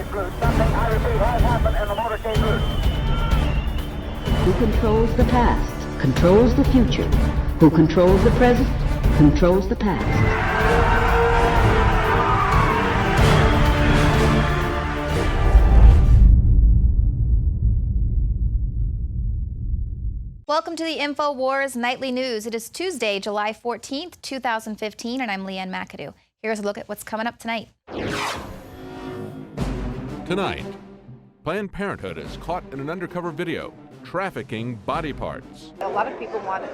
motorcade route. Something, I repeat, has happened in the motorcade route. Who controls the past, controls the future. Who controls the present, controls the past. Welcome to the INFOWARS Nightly News. It is Tuesday, July 14th, 2015, and I'm Lee Ann McAdoo. Here's a look at what's coming up tonight. Tonight, Planned Parenthood is caught in an undercover video trafficking body parts. A lot of people want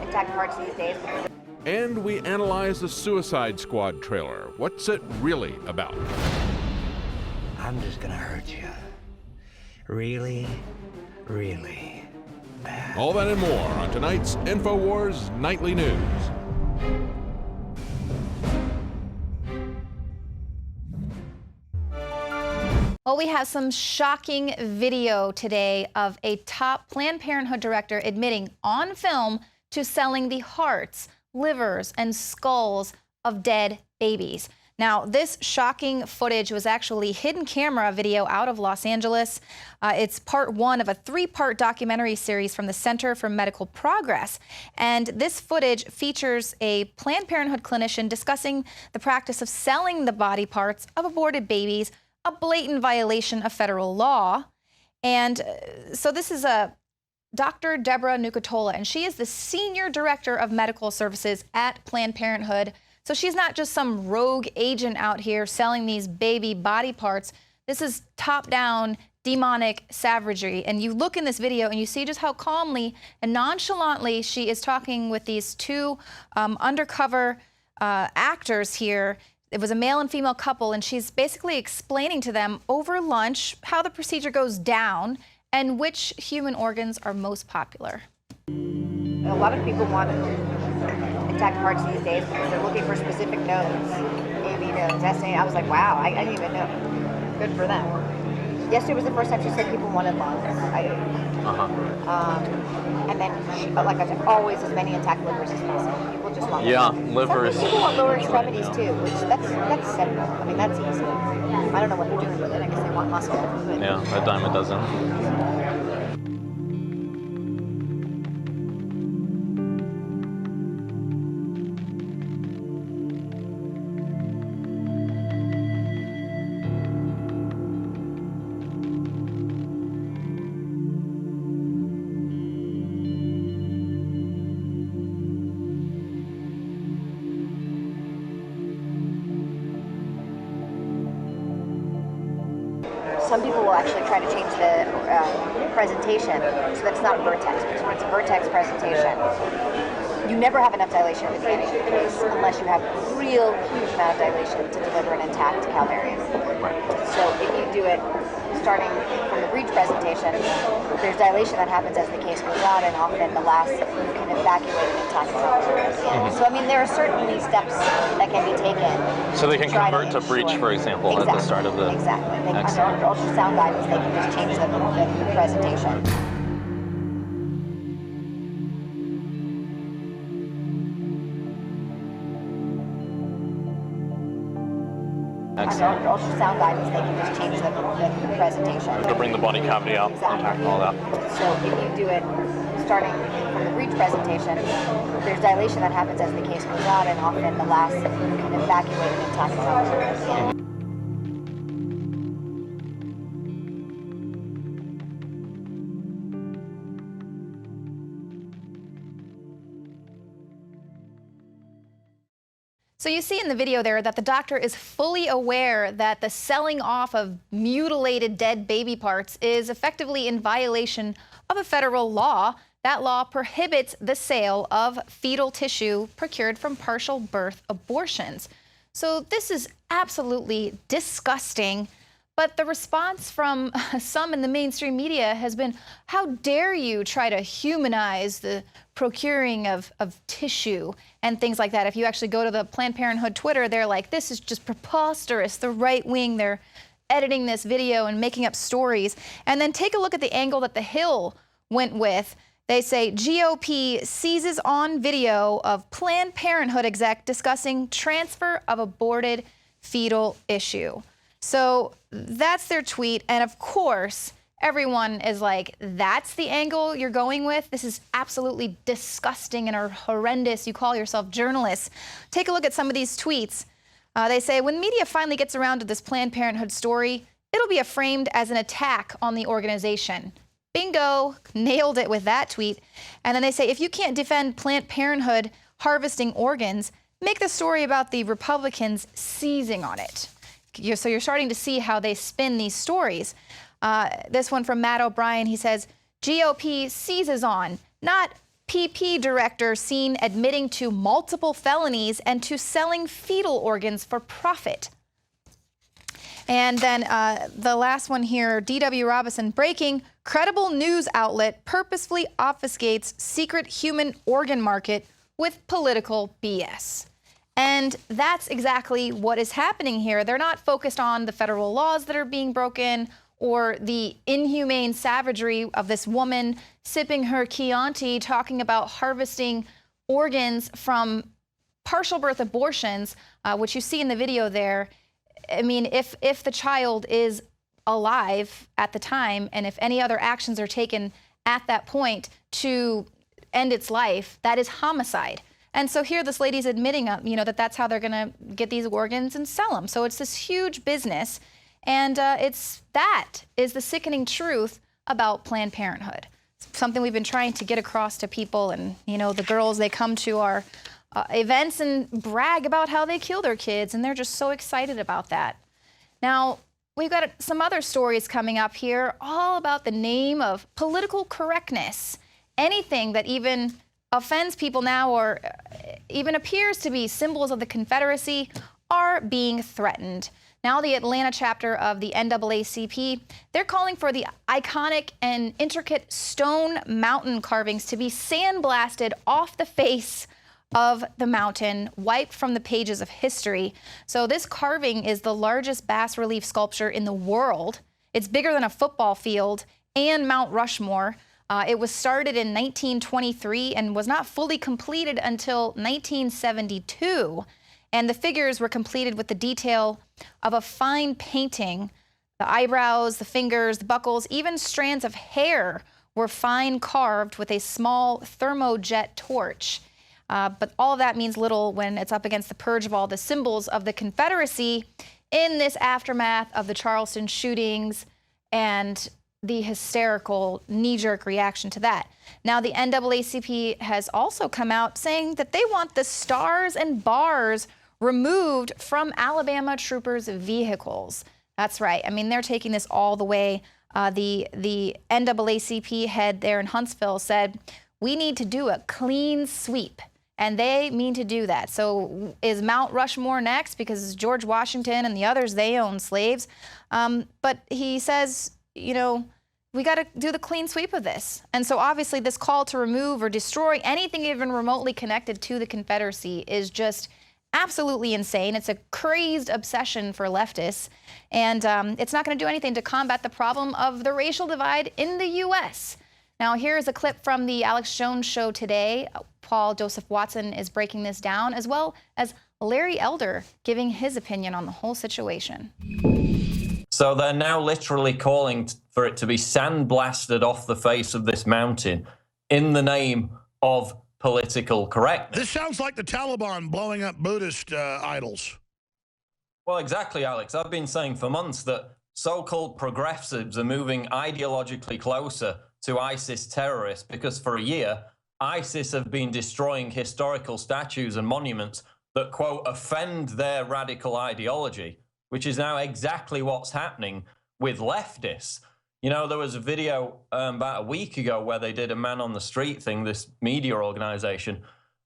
intact parts these days. And we analyze the Suicide Squad trailer. What's it really about? I'm just gonna hurt you. Really, really bad. All that and more on tonight's INFOWARS Nightly News. Well, we have some shocking video today of a top Planned Parenthood director admitting on film to selling the hearts, livers, and skulls of dead babies. Now, this shocking footage was actually hidden camera video out of Los Angeles. It's part one of a three-part documentary series from the Center for Medical Progress. And this footage features a Planned Parenthood clinician discussing the practice of selling the body parts of aborted babies, a blatant violation of federal law. And so this is Dr. Deborah Nucatola, and she is the Senior Director of Medical Services at Planned Parenthood. So she's not just some rogue agent out here selling these baby body parts. This is top-down demonic savagery. And you look in this video and you see just how calmly and nonchalantly she is talking with these two undercover actors here. It was a male and female couple, and she's basically explaining to them over lunch how the procedure goes down and which human organs are most popular. A lot of people want intact parts these days because they're looking for specific nodes. Maybe testing. I was like, wow, I didn't even know. Good for them. Yesterday was the first time she said people wanted lungs. And then, like I said, always as many intact livers as possible. People just want livers. Some people want lower extremities too, which that's simple. I mean, that's easy. I don't know what they're doing with it. I guess they want muscle. But Yeah, a dime a dozen. some people will actually try to change the presentation so that it's not a vertex, because when it's a vertex presentation, you never have enough dilation with any case unless you have a real huge amount of dilation to deliver an intact calvarium. So if you do it starting from the breech presentation, there's dilation that happens as the case goes on, and often the last you can evacuate an intact calvarium. So I mean, there are certainly steps that can be taken. So they can convert to breech, for example, at the start of the... Exactly. They, under ultrasound guidance, they can just change the presentation. Under ultrasound guidance, they can just change the presentation. To bring the body cavity out, intact and all that. So if you do it starting from the breech presentation, there's dilation that happens as the case goes on, and often the last you can evacuate an intact calvarium. So you see in the video there that the doctor is fully aware that the selling off of mutilated dead baby parts is effectively in violation of a federal law. That law prohibits the sale of fetal tissue procured from partial birth abortions. So this is absolutely disgusting. But the response from some in the mainstream media has been, how dare you try to humanize the procuring of tissue and things like that. If you actually go to the Planned Parenthood Twitter, they're like, this is just preposterous. The right wing, they're editing this video and making up stories. And then take a look at the angle that The Hill went with. They say GOP seizes on video of Planned Parenthood exec discussing transfer of aborted fetal issue. So that's their tweet. And of course, everyone is like, that's the angle you're going with? This is absolutely disgusting and horrendous. You call yourself journalists. Take a look at some of these tweets. They say, when media finally gets around to this Planned Parenthood story, it'll be framed as an attack on the organization. Bingo, nailed it with that tweet. And then they say, if you can't defend Planned Parenthood harvesting organs, make the story about the Republicans seizing on it. So you're starting to see how they spin these stories. This one from Matt O'Brien, he says, GOP seizes on, not PP director seen admitting to multiple felonies and to selling fetal organs for profit. And then the last one here, D.W. Robinson, breaking, credible news outlet purposefully obfuscates secret human organ market with political BS. And that's exactly what is happening here. They're not focused on the federal laws that are being broken or the inhumane savagery of this woman sipping her Chianti, talking about harvesting organs from partial birth abortions, which you see in the video there. I mean, if the child is alive at the time, and if any other actions are taken at that point to end its life, that is homicide. And so here this lady's admitting, that's how they're going to get these organs and sell them. So it's this huge business. And that is the sickening truth about Planned Parenthood. It's something we've been trying to get across to people. And, the girls, they come to our events and brag about how they kill their kids. And they're just so excited about that. Now, we've got some other stories coming up here, all about the name of political correctness. Anything that even offends people now or even appears to be symbols of the Confederacy are being threatened. Now the Atlanta chapter of the NAACP, they're calling for the iconic and intricate stone mountain carvings to be sandblasted off the face of the mountain, wiped from the pages of history. So this carving is the largest bas-relief sculpture in the world. It's bigger than a football field and Mount Rushmore. It was started in 1923 and was not fully completed until 1972. And the figures were completed with the detail of a fine painting. The eyebrows, the fingers, the buckles, even strands of hair were fine carved with a small thermojet torch. But all of that means little when it's up against the purge of all the symbols of the Confederacy in this aftermath of the Charleston shootings and the hysterical knee-jerk reaction to that. Now, the NAACP has also come out saying that they want the stars and bars removed from Alabama troopers' vehicles. That's right. I mean, they're taking this all the way. The NAACP head there in Huntsville said, we need to do a clean sweep. And they mean to do that. So is Mount Rushmore next? Because George Washington and the others, they own slaves. But he says, we got to do the clean sweep of this. And so obviously this call to remove or destroy anything even remotely connected to the Confederacy is just absolutely insane. It's a crazed obsession for leftists. And it's not going to do anything to combat the problem of the racial divide in the U.S. Now, here's a clip from the Alex Jones show today. Paul Joseph Watson is breaking this down, as well as Larry Elder giving his opinion on the whole situation. So they're now literally calling for it to be sandblasted off the face of this mountain in the name of political correctness. This sounds like the Taliban blowing up Buddhist idols. Well, exactly, Alex. I've been saying for months that so-called progressives are moving ideologically closer to ISIS terrorists because for a year, ISIS have been destroying historical statues and monuments that, quote, offend their radical ideology, which is now exactly what's happening with leftists. There was a video about a week ago where they did a man on the street thing, this media organization,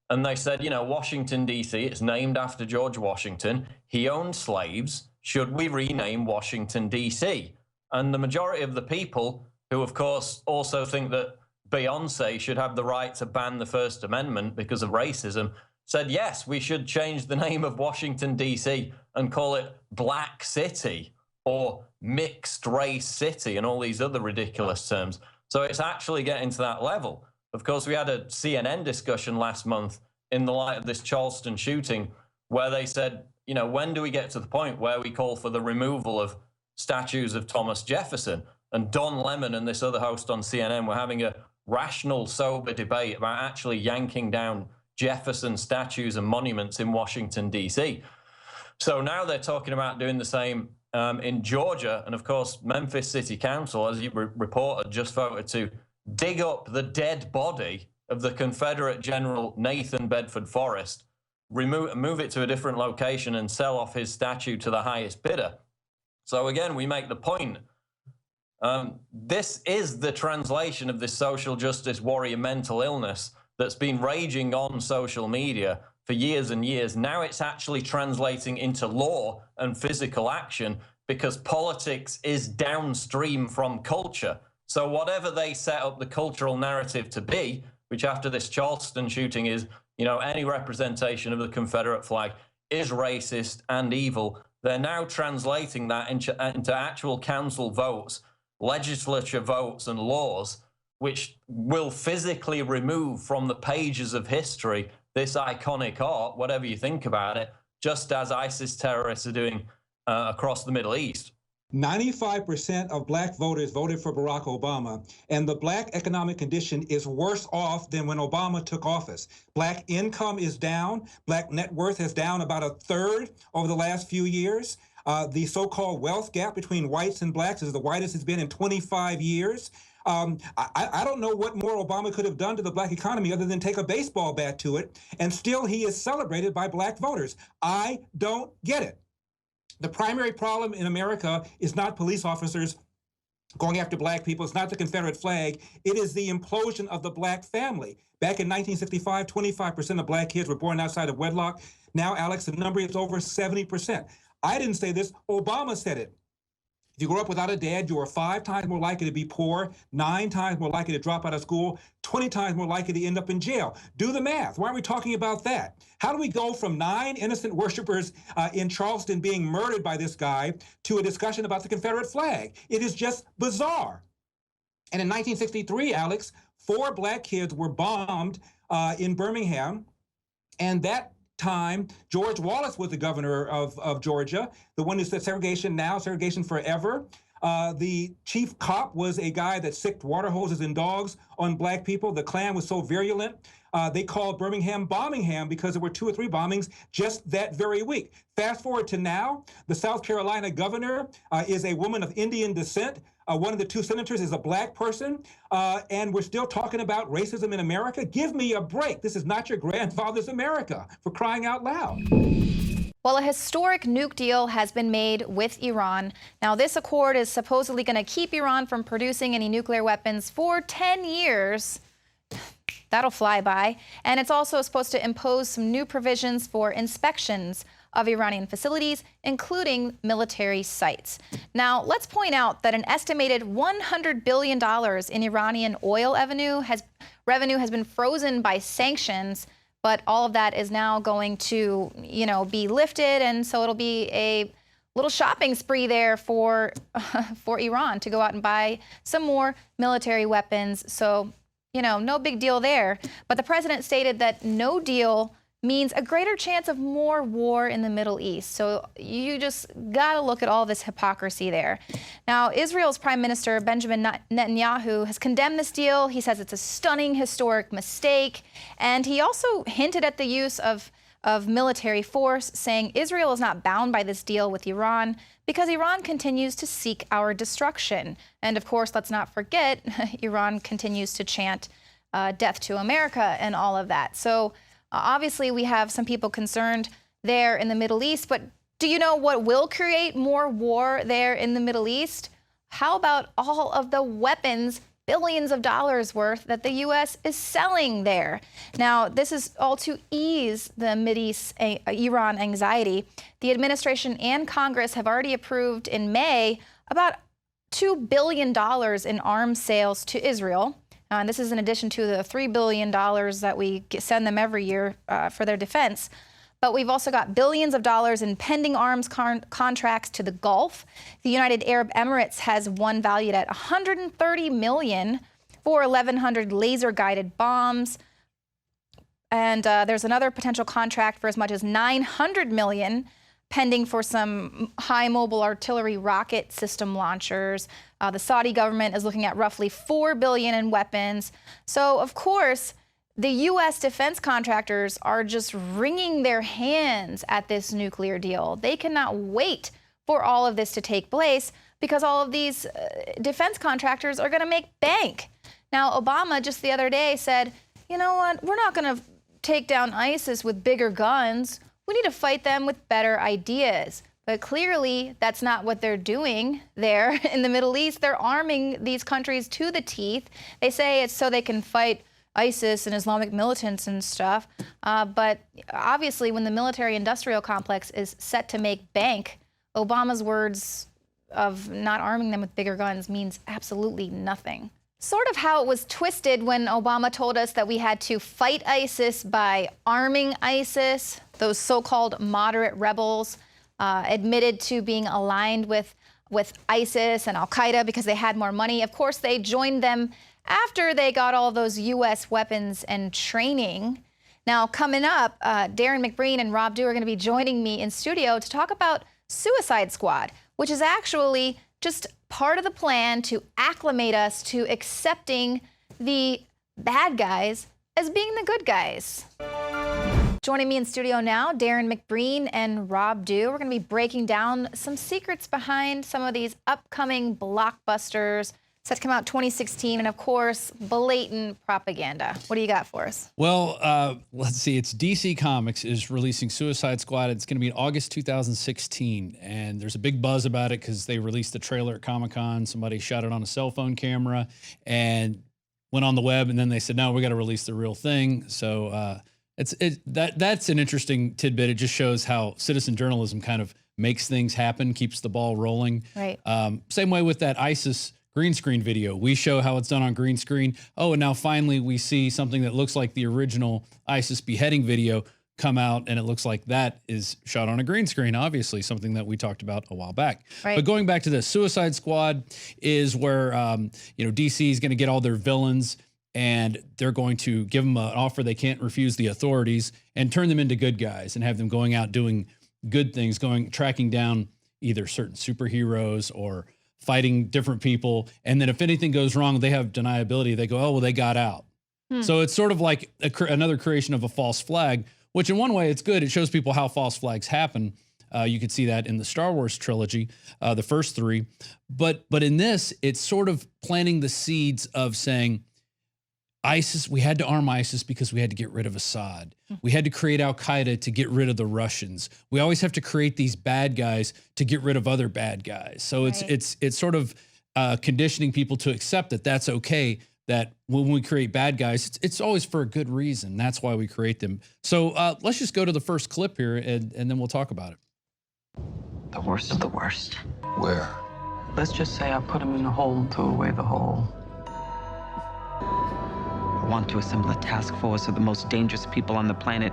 and they said, Washington, D.C., it's named after George Washington. He owned slaves. Should we rename Washington, D.C.? And the majority of the people, who, of course, also think that Beyonce should have the right to ban the First Amendment because of racism, said, yes, we should change the name of Washington, D.C. and call it Black City or Mixed Race City and all these other ridiculous terms. So it's actually getting to that level. Of course, we had a CNN discussion last month in the light of this Charleston shooting where they said you know, when do we get to the point where we call for the removal of statues of Thomas Jefferson? And Don Lemon and this other host on CNN were having a rational, sober debate about actually yanking down Jefferson statues and monuments in Washington, D.C. So now they're talking about doing the same in Georgia. And of course, Memphis City Council, as you reported, just voted to dig up the dead body of the Confederate General Nathan Bedford Forrest, move it to a different location and sell off his statue to the highest bidder. So again, we make the point. This is the translation of this social justice warrior mental illness that's been raging on social media for years and years. Now it's actually translating into law and physical action because politics is downstream from culture. So whatever they set up the cultural narrative to be, which after this Charleston shooting is, you know, any representation of the Confederate flag is racist and evil, they're now translating that into actual council votes, legislature votes and laws, which will physically remove from the pages of history this iconic art, whatever you think about it, just as ISIS terrorists are doing across the Middle East. 95% of black voters voted for Barack Obama, and the black economic condition is worse off than when Obama took office. Black income is down. Black net worth is down about a third over the last few years. The so-called wealth gap between whites and blacks is the widest it's been in 25 years. I don't know what more Obama could have done to the black economy other than take a baseball bat to it, and still he is celebrated by black voters. I don't get it. The primary problem in America is not police officers going after black people. It's not the Confederate flag. It is the implosion of the black family. Back in 1965, 25% of black kids were born outside of wedlock. Now, Alex, the number is over 70%. I didn't say this. Obama said it. If you grow up without a dad, you are 5 times more likely to be poor, 9 times more likely to drop out of school, 20 times more likely to end up in jail. Do the math. Why aren't we talking about that? How do we go from 9 innocent worshipers in Charleston being murdered by this guy to a discussion about the Confederate flag? It is just bizarre. And in 1963, Alex, 4 black kids were bombed in Birmingham, and that time, George Wallace was the governor of Georgia, the one who said segregation now, segregation forever. The chief cop was a guy that sicked water hoses and dogs on black people. The Klan was so virulent, they called Birmingham Bombingham because there were 2 or 3 bombings just that very week. Fast forward to now, the South Carolina governor is a woman of Indian descent. One of the 2 senators is a black person, and we're still talking about racism in America? Give me a break. This is not your grandfather's America, for crying out loud. Well, a historic nuke deal has been made with Iran. Now, this accord is supposedly going to keep Iran from producing any nuclear weapons for 10 years. That'll fly by. And it's also supposed to impose some new provisions for inspections of Iranian facilities, including military sites. Now, let's point out that an estimated $100 billion in Iranian oil revenue has been frozen by sanctions, but all of that is now going to, be lifted, and so it'll be a little shopping spree there for Iran to go out and buy some more military weapons. So, no big deal there. But the president stated that no deal means a greater chance of more war in the Middle East. So you just got to look at all this hypocrisy there. Now, Israel's Prime Minister Benjamin Netanyahu has condemned this deal. He says it's a stunning historic mistake. And he also hinted at the use of military force, saying Israel is not bound by this deal with Iran because Iran continues to seek our destruction. And of course, let's not forget, Iran continues to chant death to America and all of that. So obviously, we have some people concerned there in the Middle East, but do you know what will create more war there in the Middle East? How about all of the weapons, billions of dollars worth, that the U.S. is selling there? Now, this is all to ease the Mideast Iran anxiety. The administration and Congress have already approved in May about $2 billion in arms sales to Israel. And this is in addition to the $3 billion that we send them every year for their defense. But we've also got billions of dollars in pending arms contracts to the Gulf. The United Arab Emirates has one valued at $130 million for 1,100 laser-guided bombs. And there's another potential contract for as much as $900 million pending for some high mobile artillery rocket system launchers. The Saudi government is looking at roughly $4 billion in weapons. So, of course, the U.S. defense contractors are just wringing their hands at this nuclear deal. They cannot wait for all of this to take place because all of these defense contractors are going to make bank. Now, Obama just the other day said, you know what, we're not going to take down ISIS with bigger guns. We need to fight them with better ideas. But clearly, that's not what they're doing there in the Middle East. They're arming these countries to the teeth. They say it's so they can fight ISIS and Islamic militants and stuff. But obviously, when the military-industrial complex is set to make bank, Obama's words of not arming them with bigger guns means absolutely nothing. Sort of how it was twisted when Obama told us that we had to fight ISIS by arming ISIS. Those so-called moderate rebels admitted to being aligned with ISIS and Al-Qaeda because they had more money. Of course, they joined them after they got all those U.S. weapons and training. Now, coming up, Darren McBreen and Rob Dew are going to be joining me in studio to talk about Suicide Squad, which is actually just part of the plan to acclimate us to accepting the bad guys as being the good guys. Joining me in studio now, Darren McBreen and Rob Dew. We're going to be breaking down some secrets behind some of these upcoming blockbusters set to come out 2016, and of course, blatant propaganda. What do you got for us? Well, let's see. It's DC Comics is releasing Suicide Squad. It's going to be in August 2016, and there's a big buzz about it because they released the trailer at Comic-Con. Somebody shot it on a cell phone camera and went on the web, and then they said, no, we got to release the real thing. So that's an interesting tidbit. It just shows how citizen journalism kind of makes things happen, keeps the ball rolling. Right. Same way with that ISIS green screen video. We show how it's done on green screen. Oh, and now finally we see something that looks like the original ISIS beheading video come out, and it looks like that is shot on a green screen, obviously, something that we talked about a while back. Right. But going back to this, Suicide Squad is where DC is going to get all their villains, and they're going to give them an offer they can't refuse, the authorities, and turn them into good guys and have them going out doing good things, tracking down either certain superheroes or fighting different people. And then if anything goes wrong, they have deniability. They go, oh, well, they got out. So it's sort of like another creation of a false flag, which in one way it's good. It shows people how false flags happen. You could see that in the Star Wars trilogy, the first three. But in this, it's sort of planting the seeds of saying, ISIS, we had to arm ISIS because we had to get rid of Assad. We had to create Al-Qaeda to get rid of the Russians. We always have to create these bad guys to get rid of other bad guys. So it's sort of conditioning people to accept that that's okay, that when we create bad guys, it's always for a good reason. That's why we create them. So let's just go to the first clip here, and then we'll talk about it. The worst of the worst. Where? Let's just say I put him in a hole and threw away the hole. I want to assemble a task force of the most dangerous people on the planet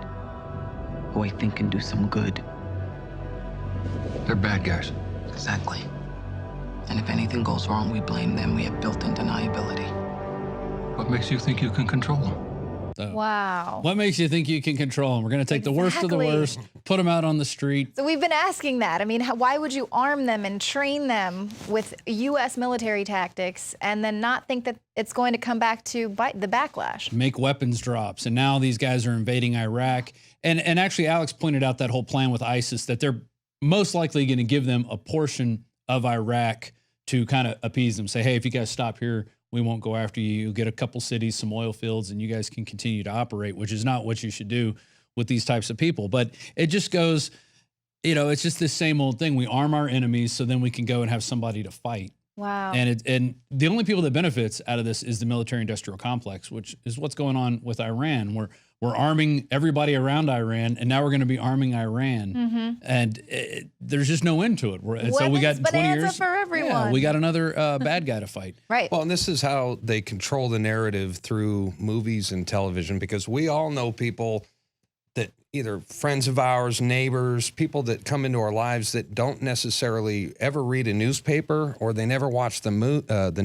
who I think can do some good. They're bad guys. Exactly. And if anything goes wrong, we blame them. We have built-in deniability. What makes you think you can control them? So, wow. What makes you think you can control them? We're going to take the worst of the worst, put them out on the street. So we've been asking that. I mean, why would you arm them and train them with U.S. military tactics and then not think that it's going to come back to bite the backlash? Make weapons drops. And now these guys are invading Iraq. And actually, Alex pointed out that whole plan with ISIS, that they're most likely going to give them a portion of Iraq to kind of appease them. Say, hey, if you guys stop here, we won't go after you. You'll get a couple cities, some oil fields, and you guys can continue to operate, which is not what you should do with these types of people. But it just goes, it's just this same old thing. We arm our enemies so then we can go and have somebody to fight. Wow. And the only people that benefits out of this is the military-industrial complex, which is what's going on with Iran. We're arming everybody around Iran, and now we're going to be arming Iran. And there's just no end to it. So we got 20 years for everyone. Yeah, we got another bad guy to fight. Right. Well, and this is how they control the narrative through movies and television, because we all know people that either friends of ours, neighbors, people that come into our lives that don't necessarily ever read a newspaper or they never watch the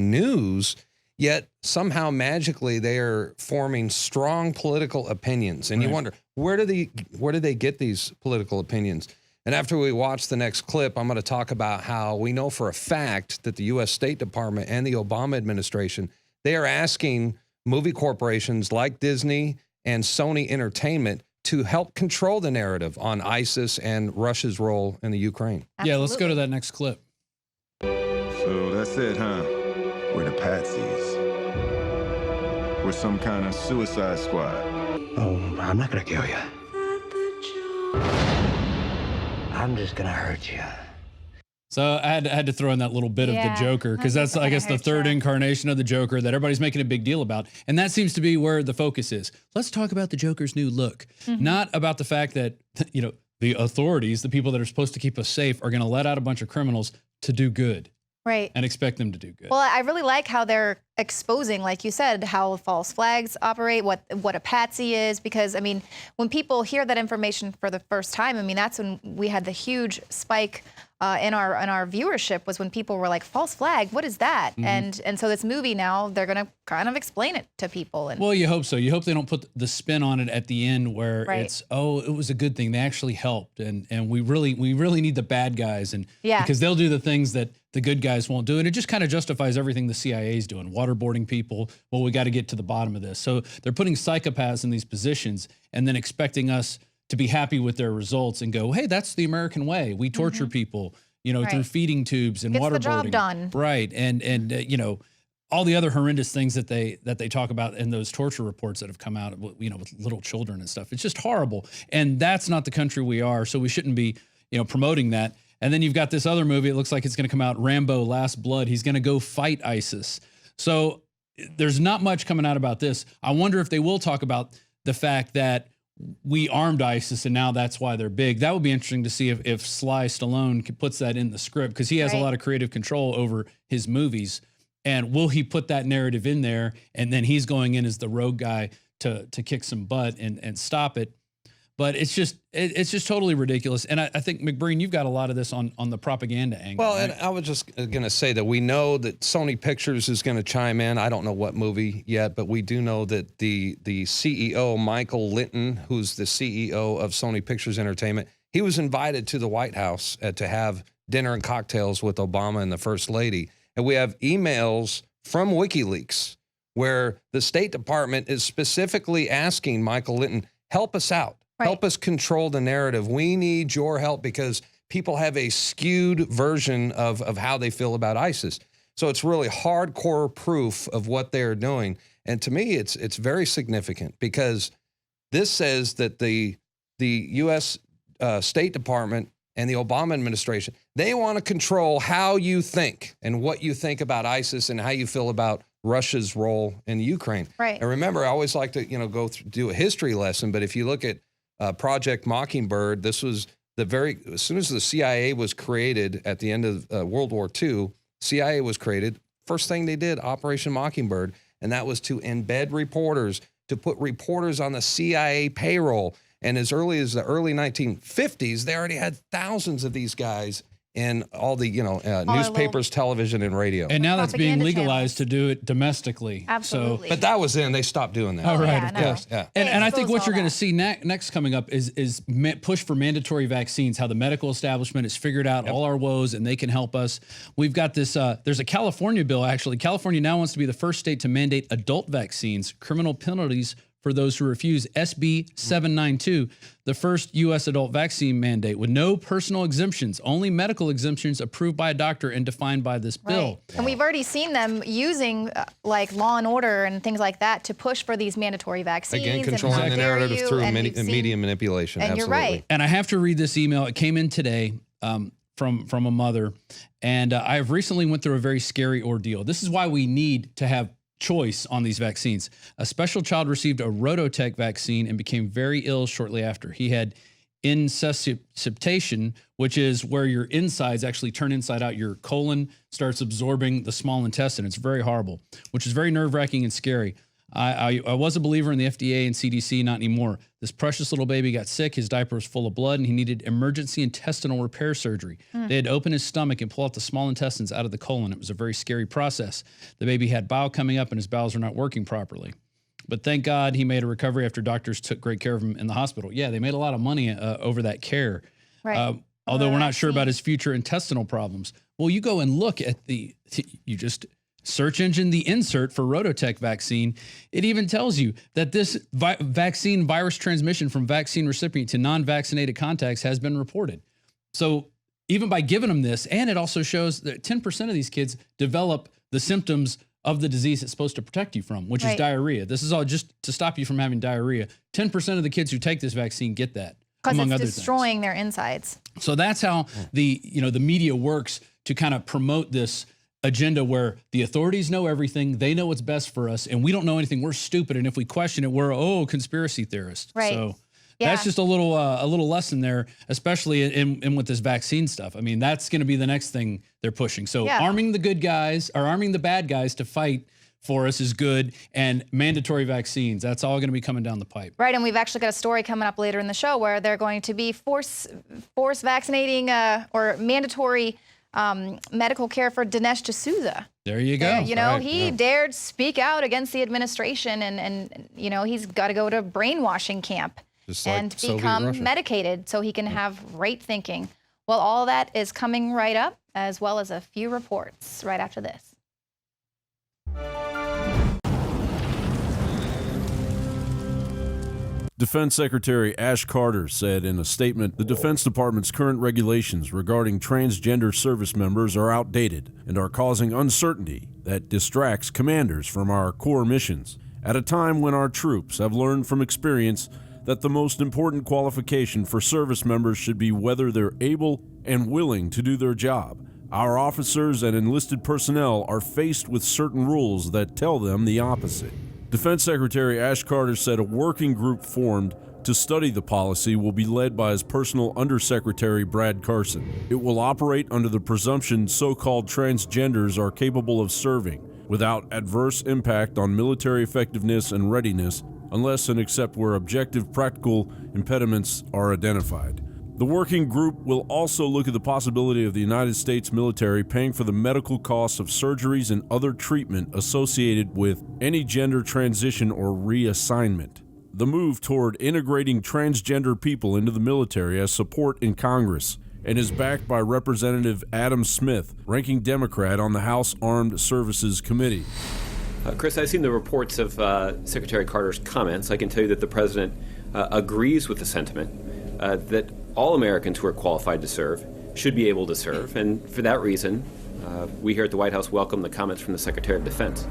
news, yet somehow magically they are forming strong political opinions. And you wonder, where do they get these political opinions? And after we watch the next clip, I'm going to talk about how we know for a fact that the U.S. State Department and the Obama administration, they are asking movie corporations like Disney and Sony Entertainment to help control the narrative on ISIS and Russia's role in the Ukraine. Yeah, let's go to that next clip. So that's it, huh? We're the patsies. We're some kind of suicide squad. Oh, I'm not gonna kill you. I'm just gonna hurt you. So I had to throw in that little bit of the Joker, because that's, I guess, the third incarnation of the Joker that everybody's making a big deal about. And that seems to be where the focus is. Let's talk about the Joker's new look, not about the fact that, you know, the authorities, the people that are supposed to keep us safe, are going to let out a bunch of criminals to do good. Right. And expect them to do good. Well, I really like how they're exposing, like you said, how false flags operate, what a patsy is, because, I mean, when people hear that information for the first time, I mean, that's when we had the huge spike in our viewership, was when people were like, false flag, what is that? And so this movie now, they're going to kind of explain it to people. And well, you hope so. You hope they don't put the spin on it at the end where it's, oh, it was a good thing. They actually helped. And we really need the bad guys. And because they'll do the things that the good guys won't do. And it just kind of justifies everything the CIA is doing, waterboarding people. Well, we got to get to the bottom of this. So they're putting psychopaths in these positions and then expecting us to be happy with their results and go, hey, that's the American way. We torture people, you know, through feeding tubes and waterboarding. Gets the job done. Right. And you know, all the other horrendous things that they talk about in those torture reports that have come out, you know, with little children and stuff. It's just horrible. And that's not the country we are. So we shouldn't be, you know, promoting that. And then you've got this other movie. It looks like it's going to come out, Rambo: Last Blood. He's going to go fight ISIS. So there's not much coming out about this. I wonder if they will talk about the fact that we armed ISIS and now that's why they're big. That would be interesting to see if Sly Stallone puts that in the script, because he has a lot of creative control over his movies. And will he put that narrative in there? And then he's going in as the rogue guy to kick some butt and stop it. But it's just totally ridiculous. And I think, McBreen, you've got a lot of this on the propaganda angle. Well, right? and I was just going to say that we know that Sony Pictures is going to chime in. I don't know what movie yet, but we do know that the CEO, Michael Linton, who's the CEO of Sony Pictures Entertainment, he was invited to the White House to have dinner and cocktails with Obama and the First Lady. And we have emails from WikiLeaks where the State Department is specifically asking Michael Linton, help us out. Help us control the narrative. We need your help because people have a skewed version of how they feel about ISIS. So it's really hardcore proof of what they're doing. And to me, it's very significant because this says that the U.S. State Department and the Obama administration, they want to control how you think and what you think about ISIS and how you feel about Russia's role in Ukraine. Right. And remember, I always like to do a history lesson, but if you look at Project Mockingbird, this was as soon as the CIA was created at the end of World War II, CIA was created. First thing they did, Operation Mockingbird, and that was to embed reporters, to put reporters on the CIA payroll. And as early as the early 1950s, they already had thousands of these guys in all the newspapers, television, and radio. And now that's being legalized to do it domestically. Absolutely. So, but that was they stopped doing that. Oh, right, of course. Yeah. And I think what you're going to see next coming up is push for mandatory vaccines, how the medical establishment has figured out all our woes and they can help us. We've got this, there's a California bill, actually. California now wants to be the first state to mandate adult vaccines, criminal penalties for those who refuse. SB 792, the first U.S. adult vaccine mandate with no personal exemptions, only medical exemptions approved by a doctor and defined by this bill. And we've already seen them using like Law and Order and things like that to push for these mandatory vaccines. Again, controlling the narrative through media manipulation. And absolutely. you're right. And I have to read this email. It came in today from a mother. And I have recently went through a very scary ordeal. This is why we need to have choice on these vaccines. A special child received a Rototech vaccine and became very ill shortly after. He had insusceptation, which is where your insides actually turn inside out. Your colon starts absorbing the small intestine. It's very horrible, which is very nerve-wracking and scary. I was a believer in the FDA and CDC, not anymore. This precious little baby got sick. His diaper was full of blood, and he needed emergency intestinal repair surgery. They had to open his stomach and pull out the small intestines out of the colon. It was a very scary process. The baby had bile coming up, and his bowels were not working properly. But thank God he made a recovery after doctors took great care of him in the hospital. Yeah, they made a lot of money over that care. Right. although we're not sure about his future intestinal problems. Well, you go and look at you just search engine the insert for Rototech vaccine. It even tells you that this vaccine virus transmission from vaccine recipient to non-vaccinated contacts has been reported. So even by giving them this, and it also shows that 10% of these kids develop the symptoms of the disease it's supposed to protect you from, which is diarrhea. This is all just to stop you from having diarrhea. 10% of the kids who take this vaccine get that, among other things. Because it's destroying their insides. So that's how the media works to kind of promote this agenda where the authorities know everything, they know what's best for us, and we don't know anything. We're stupid, and if we question it, we're conspiracy theorists. Right. So that's just a little lesson there, especially in with this vaccine stuff. I mean, that's going to be the next thing they're pushing. So arming the good guys or arming the bad guys to fight for us is good, and mandatory vaccines, that's all going to be coming down the pipe. Right, and we've actually got a story coming up later in the show where they're going to be force vaccinating or mandatory medical care for Dinesh D'Souza. There you go. He dared speak out against the administration, and he's got to go to brainwashing camp and become medicated so he can have right thinking. Well, all that is coming right up, as well as a few reports right after this. Defense Secretary Ash Carter said in a statement, the Defense Department's current regulations regarding transgender service members are outdated and are causing uncertainty that distracts commanders from our core missions. At a time when our troops have learned from experience that the most important qualification for service members should be whether they're able and willing to do their job, our officers and enlisted personnel are faced with certain rules that tell them the opposite. Defense Secretary Ash Carter said a working group formed to study the policy will be led by his personal Undersecretary Brad Carson. It will operate under the presumption so-called transgenders are capable of serving without adverse impact on military effectiveness and readiness unless and except where objective practical impediments are identified. The working group will also look at the possibility of the United States military paying for the medical costs of surgeries and other treatment associated with any gender transition or reassignment. The move toward integrating transgender people into the military has support in Congress and is backed by Representative Adam Smith, ranking Democrat on the House Armed Services Committee. Chris, I've seen the reports of Secretary Carter's comments. I can tell you that the president agrees with the sentiment that all Americans who are qualified to serve should be able to serve. And for that reason, we here at the White House welcome the comments from the Secretary of Defense.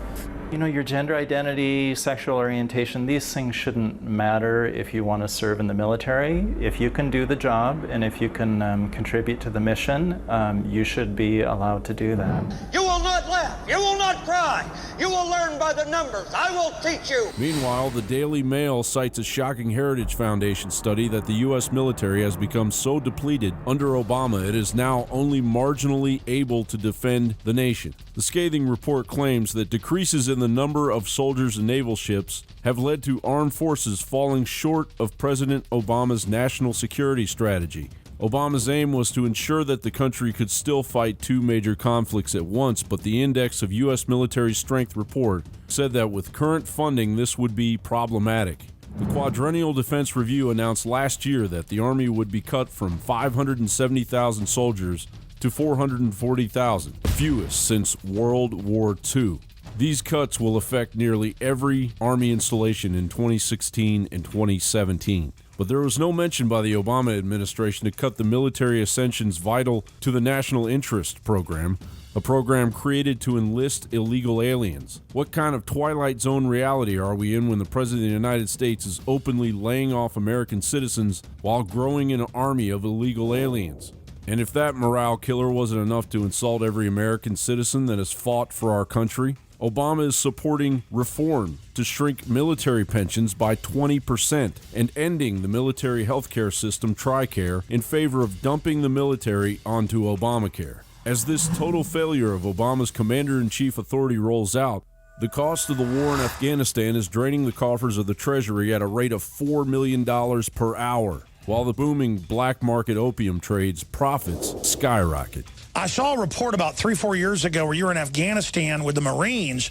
Your gender identity, sexual orientation, these things shouldn't matter if you want to serve in the military. If you can do the job and if you can contribute to the mission, you should be allowed to do that. You will not laugh. You will not cry. You will learn by the numbers. I will teach you. Meanwhile, the Daily Mail cites a shocking Heritage Foundation study that the U.S. military has become so depleted under Obama it is now only marginally able to defend the nation. The scathing report claims that decreases in the number of soldiers and naval ships have led to armed forces falling short of President Obama's national security strategy. Obama's aim was to ensure that the country could still fight two major conflicts at once, but the Index of U.S. Military Strength report said that with current funding, this would be problematic. The Quadrennial Defense Review announced last year that the Army would be cut from 570,000 soldiers to 440,000, the fewest since World War II. These cuts will affect nearly every Army installation in 2016 and 2017. But there was no mention by the Obama administration to cut the military ascensions vital to the National Interest Program, a program created to enlist illegal aliens. What kind of Twilight Zone reality are we in when the President of the United States is openly laying off American citizens while growing an army of illegal aliens? And if that morale killer wasn't enough to insult every American citizen that has fought for our country, Obama is supporting reform to shrink military pensions by 20% and ending the military healthcare system, TRICARE, in favor of dumping the military onto Obamacare. As this total failure of Obama's commander-in-chief authority rolls out, the cost of the war in Afghanistan is draining the coffers of the Treasury at a rate of $4 million per hour, while the booming black market opium trade's profits skyrocket. I saw a report about 3-4 years ago where you're in Afghanistan with the Marines,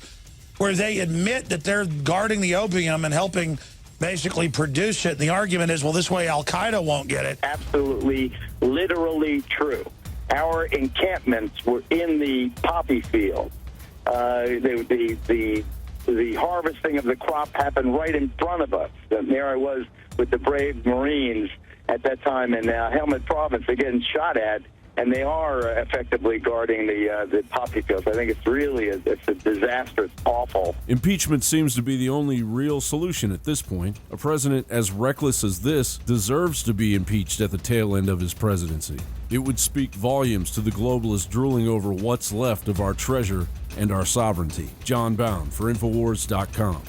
where they admit that they're guarding the opium and helping basically produce it. And the argument is, well, this way Al-Qaeda won't get it. Absolutely, literally true. Our encampments were in the poppy field. The harvesting of the crop happened right in front of us. And there I was with the brave Marines at that time in Helmand Province. They're getting shot at, and they are effectively guarding the poppy fields. I think it's really it's a disaster. It's awful. Impeachment seems to be the only real solution at this point. A president as reckless as this deserves to be impeached at the tail end of his presidency. It would speak volumes to the globalists drooling over what's left of our treasure and our sovereignty. John Bound for INFOWARS.com.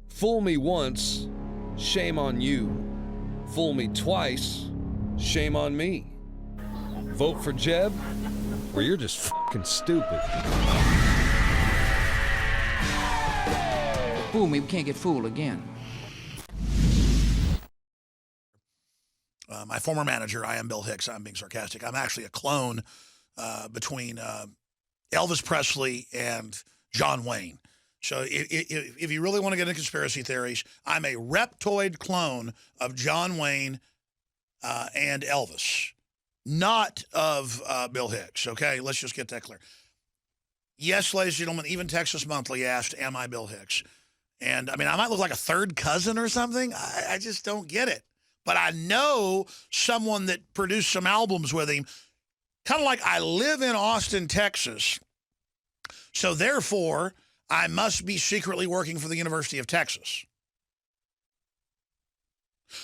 Fool me once, shame on you. Fool me twice, shame on me. Vote for Jeb, or you're just fucking stupid. Fool me, we can't get fooled again. My former manager, I am Bill Hicks. I'm being sarcastic. I'm actually a clone between Elvis Presley and John Wayne. So if you really want to get into conspiracy theories, I'm a reptoid clone of John Wayne and Elvis, not of Bill Hicks, okay? Let's just get that clear. Yes, ladies and gentlemen, even Texas Monthly asked, am I Bill Hicks? And, I mean, I might look like a third cousin or something. I just don't get it. But I know someone that produced some albums with him, kind of like I live in Austin, Texas, so therefore I must be secretly working for the University of Texas.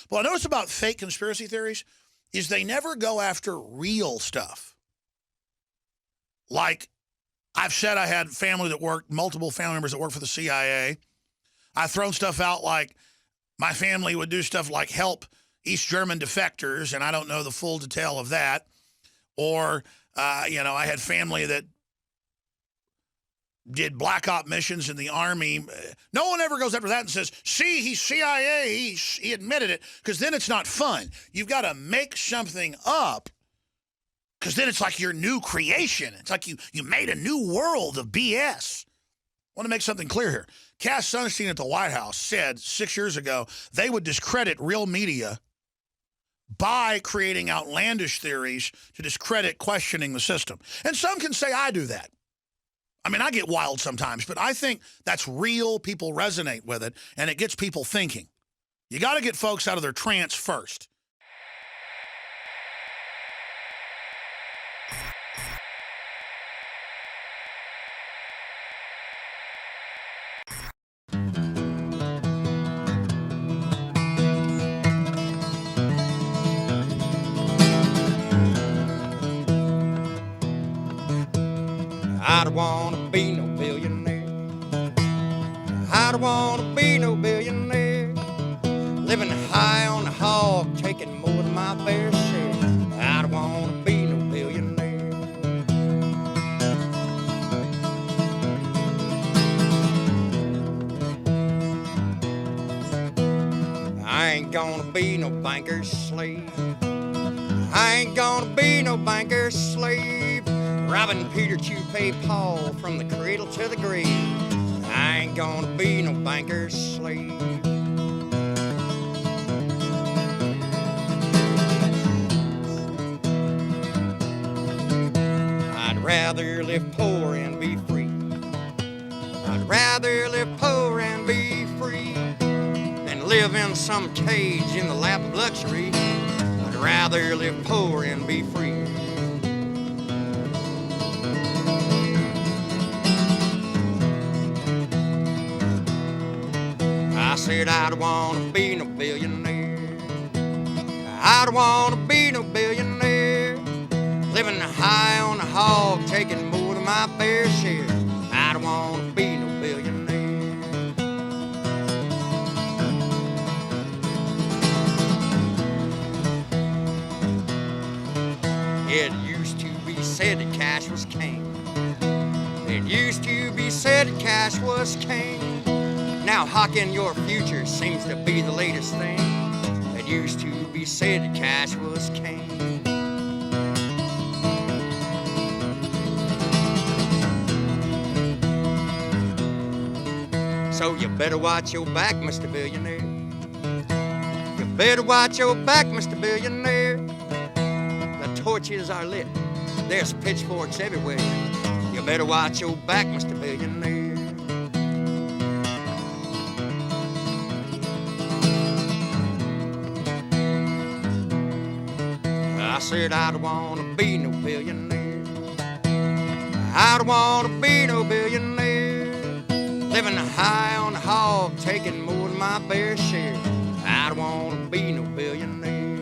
What I notice about fake conspiracy theories is they never go after real stuff. Like, I've said I had family that worked, multiple family members that worked for the CIA. I've thrown stuff out like my family would do stuff like help East German defectors, and I don't know the full detail of that. Or, you know, I had family that did black op missions in the Army. No one ever goes after that and says, see, he's CIA, he admitted it, because then it's not fun. You've got to make something up, because then it's like your new creation. It's like you made a new world of BS. I want to make something clear here. Cass Sunstein at the White House said 6 years ago they would discredit real media by creating outlandish theories to discredit questioning the system. And some can say I do that. I mean, I get wild sometimes, but I think that's real. People resonate with it, and it gets people thinking. You got to get folks out of their trance first. I don't want to be no billionaire. I don't want to be no billionaire. Living high on the hog, taking more than my fair share. I don't want to be no billionaire. I ain't gonna be no banker's slave. I ain't gonna be no banker's slave. Robbing Peter to pay Paul from the cradle to the grave. I ain't gonna be no banker's slave. I'd rather live poor and be free. I'd rather live poor and be free than live in some cage in the lap of luxury. I'd rather live poor and be free. I said I don't want to be no billionaire. I don't want to be no billionaire. Living high on the hog, taking more than my fair share. I don't want to be no billionaire. It used to be said that cash was king. It used to be said that cash was king. Now hawking your future seems to be the latest thing. It used to be said that cash was king. So you better watch your back, Mr. Billionaire. You better watch your back, Mr. Billionaire. The torches are lit. There's pitchforks everywhere. You better watch your back, Mr. Billionaire. I said I don't wanna be no billionaire. I don't wanna be no billionaire. Living high on the hog, taking more than my fair share. I don't wanna be no billionaire.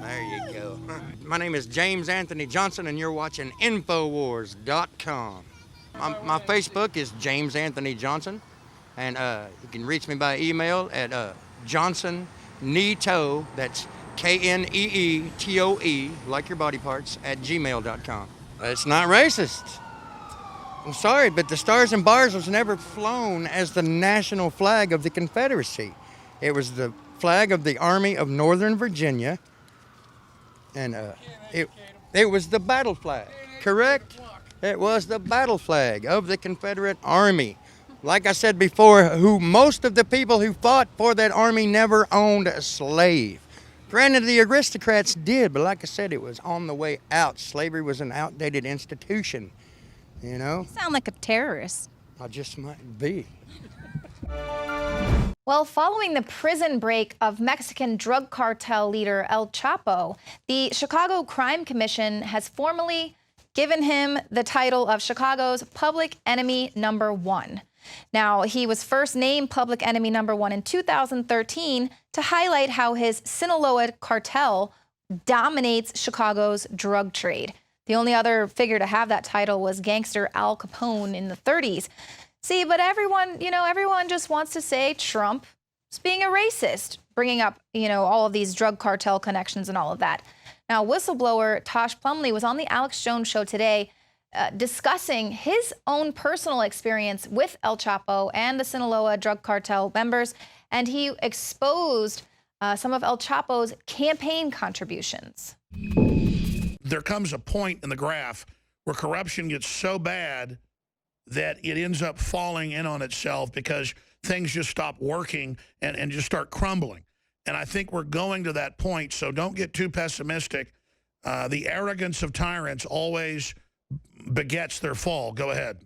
There you go. My name is James Anthony Johnson, and you're watching INFOWARS.com. My Facebook is James Anthony Johnson, and you can reach me by email at johnsonneetoe, that's K-N-E-E-T-O-E, like your body parts, at gmail.com. It's not racist. I'm sorry, but the Stars and Bars was never flown as the national flag of the Confederacy. It was the flag of the Army of Northern Virginia, and it was the battle flag, correct? It was the battle flag of the Confederate Army. Like I said before, most of the people who fought for that army never owned a slave. Granted, the aristocrats did, but like I said, it was on the way out. Slavery was an outdated institution, you know? You sound like a terrorist. I just might be. Well, following the prison break of Mexican drug cartel leader El Chapo, the Chicago Crime Commission has formally given him the title of Chicago's Public Enemy #1. Now, he was first named Public Enemy #1 in 2013 to highlight how his Sinaloa cartel dominates Chicago's drug trade. The only other figure to have that title was gangster Al Capone in the 30s. See, but everyone just wants to say Trump is being a racist, bringing up, all of these drug cartel connections and all of that. Now, whistleblower Tosh Plumlee was on the Alex Jones Show today discussing his own personal experience with El Chapo and the Sinaloa drug cartel members, and he exposed some of El Chapo's campaign contributions. There comes a point in the graph where corruption gets so bad that it ends up falling in on itself because things just stop working and just start crumbling. And I think we're going to that point, so don't get too pessimistic. The arrogance of tyrants always begets their fall. Go ahead.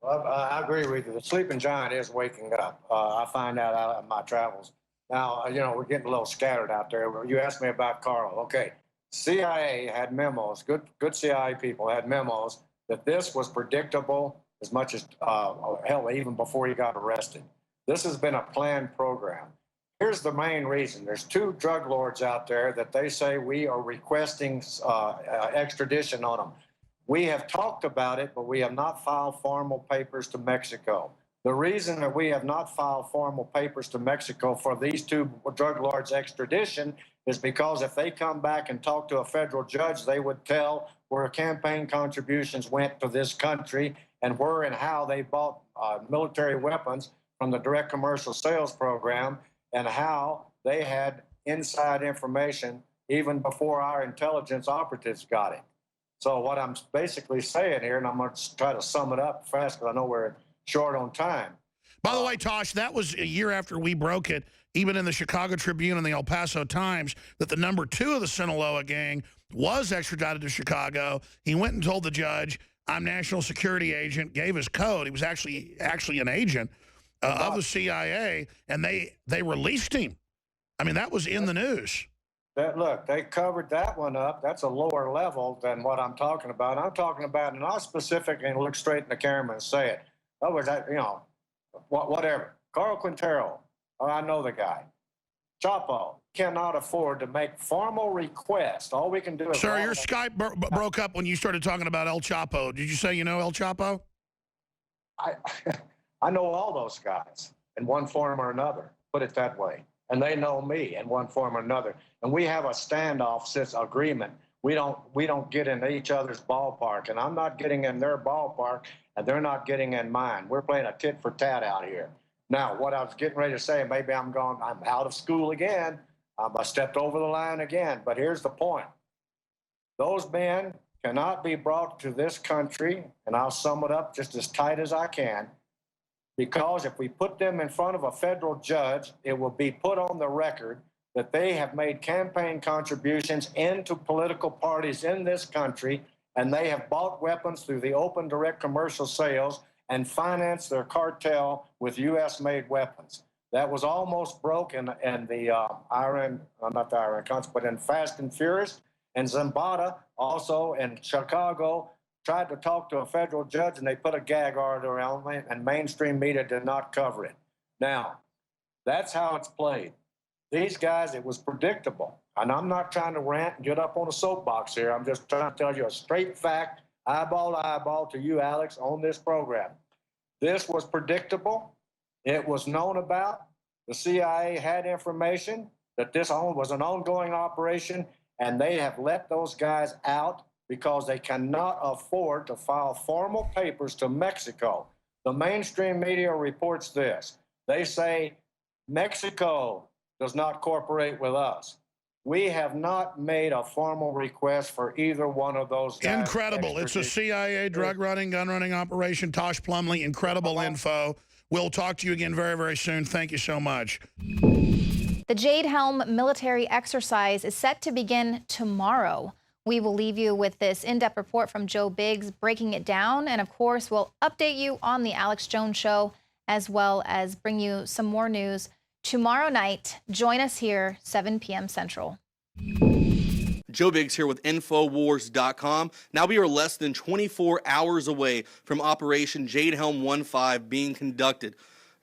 Well, I agree with you. The sleeping giant is waking up. I find out on my travels. Now, we're getting a little scattered out there. You asked me about Carl. Okay, CIA had memos, good CIA people had memos that this was predictable as much as, hell, even before he got arrested. This has been a planned program. Here's the main reason. There's 2 drug lords out there that they say we are requesting extradition on them. We have talked about it, but we have not filed formal papers to Mexico. The reason that we have not filed formal papers to Mexico for these 2 drug lords' extradition is because if they come back and talk to a federal judge, they would tell where campaign contributions went to this country and where and how they bought military weapons from the direct commercial sales program, and how they had inside information even before our intelligence operatives got it. So what I'm basically saying here, and I'm going to try to sum it up fast because I know we're short on time. By the way, Tosh, that was a year after we broke it, even in the Chicago Tribune and the El Paso Times, that the #2 of the Sinaloa gang was extradited to Chicago. He went and told the judge, I'm national security agent, gave his code. He was actually an agent of the CIA, and they released him. I mean, that was in the news. Look, they covered that one up. That's a lower level than what I'm talking about. I'm talking about, and I'll specifically look straight in the camera and say it. In other words, whatever. Carl Quintero, I know the guy. Chapo cannot afford to make formal requests. All we can do is... Sir, your Skype broke up when you started talking about El Chapo. Did you say you know El Chapo? I know all those guys in one form or another, put it that way. And they know me in one form or another. And we have a standoff since agreement. We don't get in each other's ballpark. And I'm not getting in their ballpark, and they're not getting in mine. We're playing a tit for tat out here. Now, what I was getting ready to say, maybe I'm out of school again, I stepped over the line again, but here's the point. Those men cannot be brought to this country, and I'll sum it up just as tight as I can, because if we put them in front of a federal judge, it will be put on the record that they have made campaign contributions into political parties in this country, and they have bought weapons through the open direct commercial sales and financed their cartel with U.S.-made weapons. That was almost broke in the not the Iran Council, but in Fast and Furious. And Zambada, also in Chicago, tried to talk to a federal judge, and they put a gag order around me, and mainstream media did not cover it. Now, that's how it's played. These guys, it was predictable. And I'm not trying to rant and get up on a soapbox here. I'm just trying to tell you a straight fact, eyeball to eyeball to you, Alex, on this program. This was predictable. It was known about. The CIA had information that this was an ongoing operation, and they have let those guys out because they cannot afford to file formal papers to Mexico. The mainstream media reports this. They say Mexico does not cooperate with us. We have not made a formal request for either one of those guys. Incredible. It's a CIA drug running, gun running operation. Tosh Plumlee, incredible info. We'll talk to you again very, very soon. Thank you so much. The Jade Helm military exercise is set to begin tomorrow. We will leave you with this in-depth report from Joe Biggs breaking it down. And of course, we'll update you on the Alex Jones Show, as well as bring you some more news tomorrow night. Join us here, 7 p.m. Central. Joe Biggs here with INFOWARS.com. Now we are less than 24 hours away from Operation Jade Helm 15 being conducted.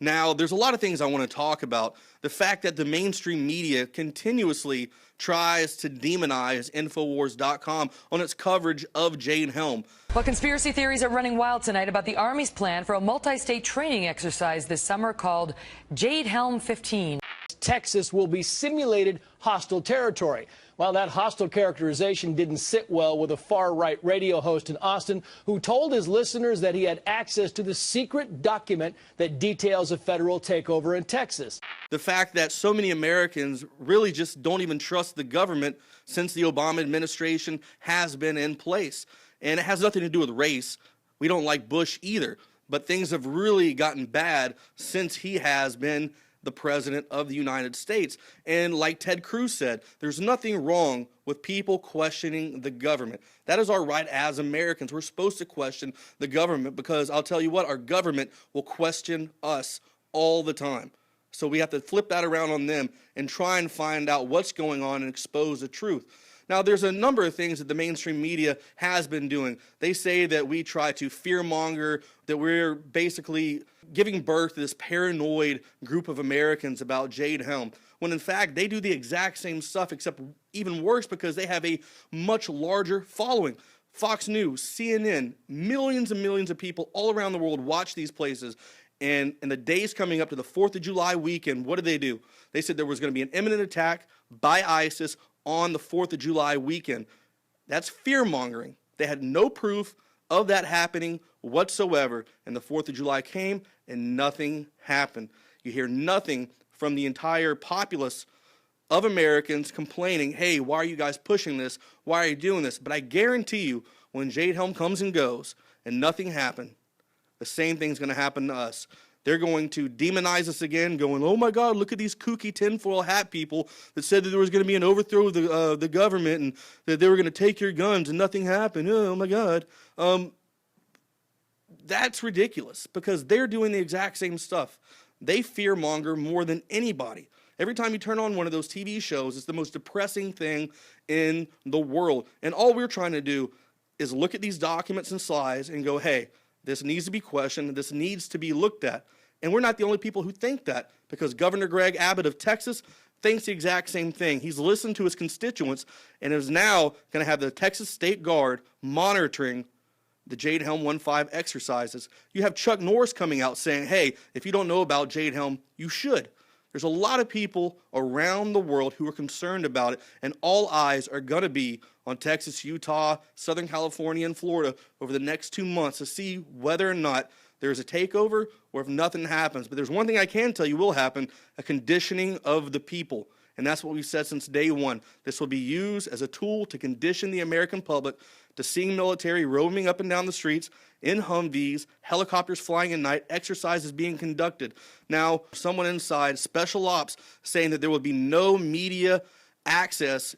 Now, there's a lot of things I want to talk about. The fact that the mainstream media continuously tries to demonize INFOWARS.com on its coverage of Jade Helm. Well, conspiracy theories are running wild tonight about the Army's plan for a multi-state training exercise this summer called Jade Helm 15. Texas will be simulated hostile territory. Well, that hostile characterization didn't sit well with a far-right radio host in Austin who told his listeners that he had access to the secret document that details a federal takeover in Texas. The fact that so many Americans really just don't even trust the government since the Obama administration has been in place. And it has nothing to do with race. We don't like Bush either. But things have really gotten bad since he has been the president of the United States. And like Ted Cruz said, there's nothing wrong with people questioning the government. That is our right as Americans. We're supposed to question the government because I'll tell you what, our government will question us all the time. So we have to flip that around on them and try and find out what's going on and expose the truth. Now, there's a number of things that the mainstream media has been doing. They say that we try to fearmonger, that we're basically giving birth to this paranoid group of Americans about Jade Helm, when in fact they do the exact same stuff, except even worse because they have a much larger following. Fox News, CNN, millions and millions of people all around the world watch these places. And in the days coming up to the 4th of July weekend, what did they do? They said there was going to be an imminent attack by ISIS on the 4th of July weekend. That's fear-mongering. They had no proof of that happening whatsoever. And the 4th of July came and nothing happened. You hear nothing from the entire populace of Americans complaining, hey, why are you guys pushing this? Why are you doing this? But I guarantee you, when Jade Helm comes and goes and nothing happened, the same thing's going to happen to us. They're going to demonize us again, going, oh my God, look at these kooky tinfoil hat people that said that there was going to be an overthrow of the government and that they were going to take your guns and nothing happened. Oh my God. That's ridiculous because they're doing the exact same stuff. They fearmonger more than anybody. Every time you turn on one of those TV shows, it's the most depressing thing in the world. And all we're trying to do is look at these documents and slides and go, hey, this needs to be questioned. This needs to be looked at. And we're not the only people who think that because Governor Greg Abbott of Texas thinks the exact same thing. He's listened to his constituents and is now going to have the Texas State Guard monitoring the Jade Helm 15 exercises. You have Chuck Norris coming out saying, hey, if you don't know about Jade Helm, you should. There's a lot of people around the world who are concerned about it, and all eyes are going to be on Texas, Utah, Southern California, and Florida over the next 2 months to see whether or not there's a takeover or if nothing happens. But there's one thing I can tell you will happen, a conditioning of the people. And that's what we've said since day one. This will be used as a tool to condition the American public to seeing military roaming up and down the streets in Humvees, helicopters flying at night, exercises being conducted. Now, someone inside Special Ops saying that there will be no media access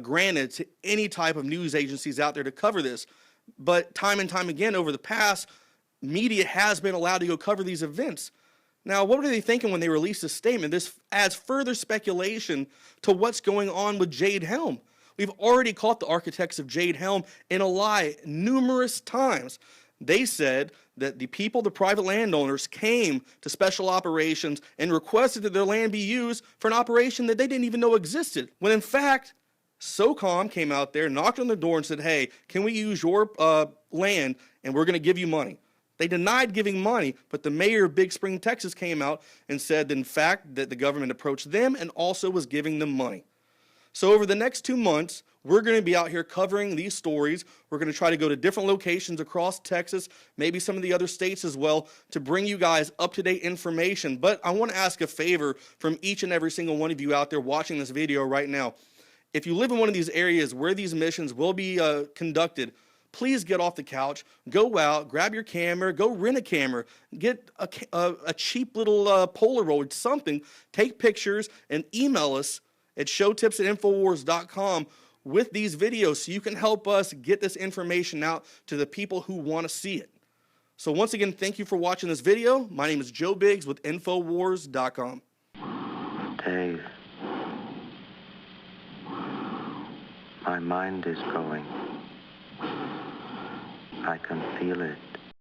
granted to any type of news agencies out there to cover this. But time and time again over the past, media has been allowed to go cover these events. Now, what were they thinking when they released this statement? This adds further speculation to what's going on with Jade Helm. We've already caught the architects of Jade Helm in a lie numerous times. They said that the people, the private landowners, came to special operations and requested that their land be used for an operation that they didn't even know existed. When in fact, SOCOM came out there, knocked on the door and said, hey, can we use your land and we're going to give you money. They denied giving money, but the mayor of Big Spring, Texas came out and said that in fact that the government approached them and also was giving them money. So over the next 2 months, we're going to be out here covering these stories. We're going to try to go to different locations across Texas, maybe some of the other states as well, to bring you guys up-to-date information. But I want to ask a favor from each and every single one of you out there watching this video right now. If you live in one of these areas where these missions will be conducted, please get off the couch, go out, grab your camera, go rent a camera, get a cheap little Polaroid, something, take pictures, and email us at showtips@infowars.com with these videos so you can help us get this information out to the people who want to see it. So once again, thank you for watching this video. My name is Joe Biggs with INFOWARS.com. Dave, my mind is going. I can feel it.